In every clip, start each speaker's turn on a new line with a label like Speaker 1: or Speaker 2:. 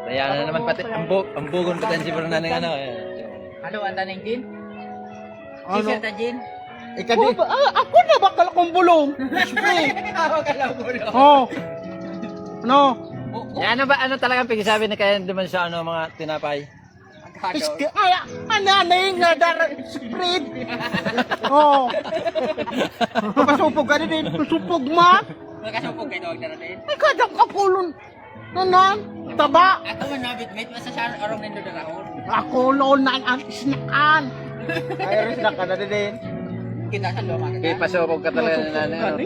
Speaker 1: Kaya na naman pati ang bugon pati si Bruno ng ano.
Speaker 2: Ano ang taning din?
Speaker 3: Ano?
Speaker 2: T-shirt na din?
Speaker 3: Ikadi. Ako na bakal akong bulong. Spray.
Speaker 2: Ako kalabulo.
Speaker 3: Oh. Ano?
Speaker 1: Ano ba ano talagang pagsasabi na kaya naman sa ano mga tinapay?
Speaker 3: Iski, ay, ananay nga dar spread. Oh. Pasupog ka din, pasupog ma.
Speaker 2: Magkasupog kayo huwag na rin.
Speaker 3: Ay, kadang kapulon. Nanan, taba.
Speaker 2: Ako man nabit-bit, masasarang arong nindo na raon.
Speaker 3: Ako loon na ang snakan. Ay, snakan na din.
Speaker 2: Kita sa luma ka.
Speaker 1: Kaya pasupog ka talaga na ano.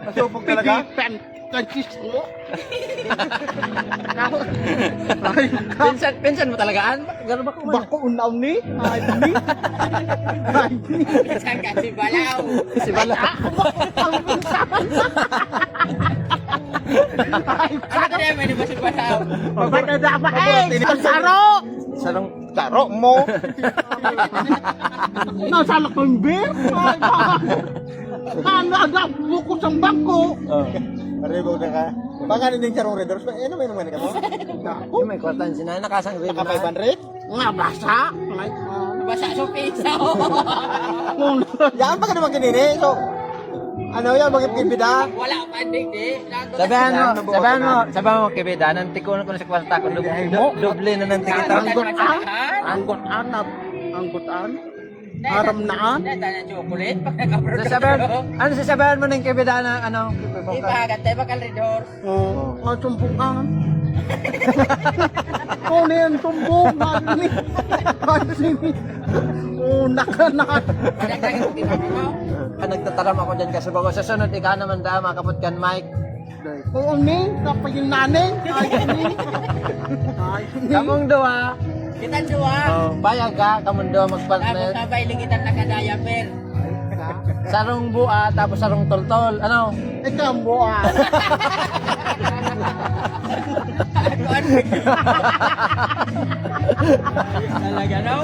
Speaker 3: Pasupog talaga? Pen, kansis mo.
Speaker 1: Pinsan mo talagaan? Gano'n ba kumain?
Speaker 3: Bako unaw ni. Ay, ni. Ay, ni.
Speaker 2: Saan ka si Balaw?
Speaker 1: Si Bala.
Speaker 2: Ano ka naman ba si Balaw?
Speaker 3: Babada ba eh? Saro!
Speaker 1: Sarong
Speaker 3: Saro mo! Nasala kong beer? Ano agad bukos ang bangko?
Speaker 4: Maribo na ka. Baka din charong red doors. Ano may naman ka mo?
Speaker 1: oh, may kwartan si Nana nakasang rin
Speaker 4: Naka
Speaker 1: na.
Speaker 4: 500?
Speaker 3: Nga basa?
Speaker 2: Basa sa pizza.
Speaker 4: Yan pa ka naman kanini. So, ano yan, magpipida?
Speaker 2: Wala pa din eh.
Speaker 1: Sabihan mo, kibida, nantiko ko na sa kwarta ko, doble na ng tikita.
Speaker 3: Anggutan? Haram naan?
Speaker 2: Nata na chocolate pag nakaburger.
Speaker 1: Ano sasabihan mo ng kibida na ano?
Speaker 2: Ipagat tayo bakal red horse.
Speaker 3: Oo. Nga sumpungan. Kung yan sumpong, nani. Nani. Oo, naka.
Speaker 2: Nagdagdag ko kinabi mo.
Speaker 1: Nagtataram ako dyan kasi bago sa sunod, ikaw naman da, makapot kan Mike.
Speaker 3: Oo, ni. Kapag yung nanay. Ay, ni. Ay, ni.
Speaker 1: Kamong doa,
Speaker 2: Kita dua.
Speaker 1: payag ka, kamong doa
Speaker 2: Tapos
Speaker 1: magpartner.
Speaker 2: sabay ligitan nakadaya-per.
Speaker 1: Sarong bua, tapos sarong toltol. Ano?
Speaker 3: Ikaw ang buwan.
Speaker 2: Talaga no?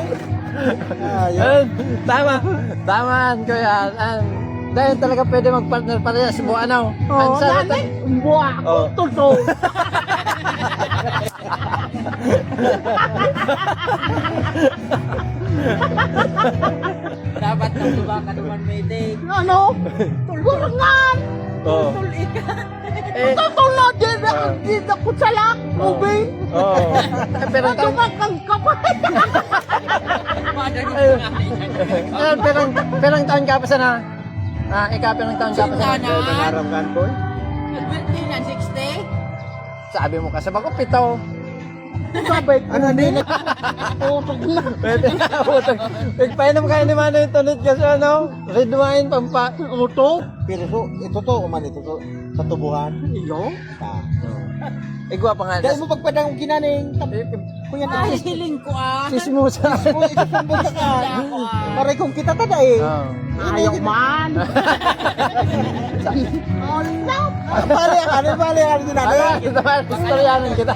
Speaker 1: Tama ko yan. Dahil talaga pwede magpartner parehas sa buwa, ano?
Speaker 3: Oo, nanay. Ang buwan.
Speaker 1: Oo.
Speaker 3: Totoo.
Speaker 2: Dapat nang tuba ka naman meeting.
Speaker 3: Ano? Tulungan.
Speaker 1: Oo.
Speaker 2: Tulit ka.
Speaker 3: Tutulog din ako dito ko sa lak. Ubin.
Speaker 1: Oo. Pero
Speaker 3: Ano ka kang kapatid?
Speaker 1: perang taon ka pa sana. Ikaw perang taon ka pa sana.
Speaker 4: Pangarap kan boy.
Speaker 2: Birthday na 60.
Speaker 1: Sabi mo kasi bago pito.
Speaker 3: Sabay ko.
Speaker 4: Ano din?
Speaker 3: Utog na.
Speaker 1: Pwede na utang. Pagpainom kayo ni Mano yung tunod kasi ano, red wine, pampa.
Speaker 3: Utog?
Speaker 4: Pero so, ito to, man ito to. Sa tubuhan.
Speaker 3: Iyo?
Speaker 1: Igwa pa nga.
Speaker 4: Dahil mo pagpadang kinaning. Kuya na.
Speaker 2: Ay, hiling ko ah.
Speaker 1: Sismusa.
Speaker 4: Oh, ito sumbong ka ka. Paray kung kita tada eh.
Speaker 3: Ayaw man.
Speaker 4: Bali ka, bali ka din natin.
Speaker 1: Kita ba? Istoryanan kita.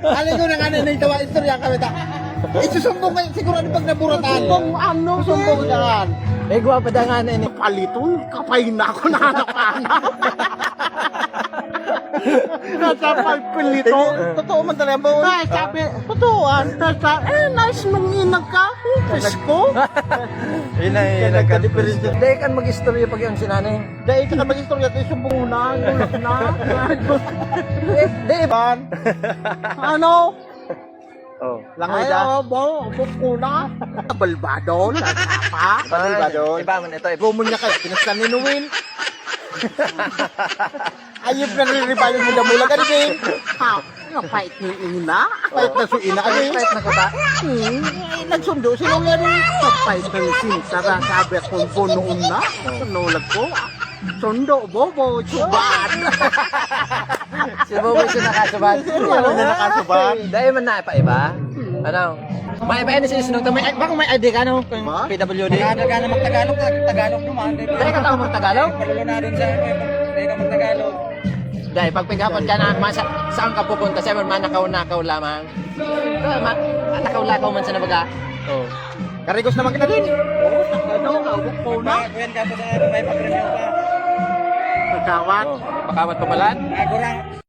Speaker 4: Alin ko na nga na tawa istorya kami ta. Isusumbong kayo siguro pag naburatan.
Speaker 3: Kung ano,
Speaker 4: Sumbong ka.
Speaker 1: Igwa pa da nga na ini.
Speaker 3: Paliton, kapay na ako nahanap-hanap. Nasa palpilito.
Speaker 4: Totoo man talaga boy.
Speaker 3: Ay, sabi, totooan. Nice nung inag ka. Upis ko.
Speaker 1: Ina Dahil kan mag-istorya pag yung sinanay.
Speaker 4: Dahil ka na mag-istorya tayo sumbong
Speaker 3: Una, gulak na.
Speaker 1: Dahil ba?
Speaker 3: Ano?
Speaker 1: Oh.
Speaker 3: Ay, bo, ko na. Balbado, pa.
Speaker 4: Balbado.
Speaker 1: Iba man ito.
Speaker 4: Gumon niya kayo, pinastan ni Nuwin. Ayop na rin-revive mo na mula ka din.
Speaker 3: Ha, napait ni ina.
Speaker 4: Pahit na suina ka din.
Speaker 1: Kahit na kita.
Speaker 3: Nagsundo sila nga rin. Napait ng sintara. Sabi ko, noon na. Nulag ko. Sundo, bobo, subat.
Speaker 1: Si Bobo siya nakasubad.
Speaker 4: Ano na nakasubad?
Speaker 1: Dahil man na pa iba. Ano? May iba na siya sinunod. Bakit may ID ka no? Kung
Speaker 4: Ma?
Speaker 1: PWD.
Speaker 2: Tagalog mag-Tagalog, Tagalog naman.
Speaker 1: Dahil ka tao mag-Tagalog?
Speaker 2: Parlo na rin sa dahil ka mag-Tagalog.
Speaker 1: Dahil pag pagkapon ka na, saan ka pupunta? Sabi man, nakaw-nakaw lamang. Nakaw-lakaw man sa nabaga. Oh.
Speaker 4: Karigos naman kita din.
Speaker 3: Ano, awak ko na.
Speaker 2: Kuyan ka po na may pag-review ka.
Speaker 3: Pagkawat.
Speaker 1: Pakawat pa pala?
Speaker 2: Kurang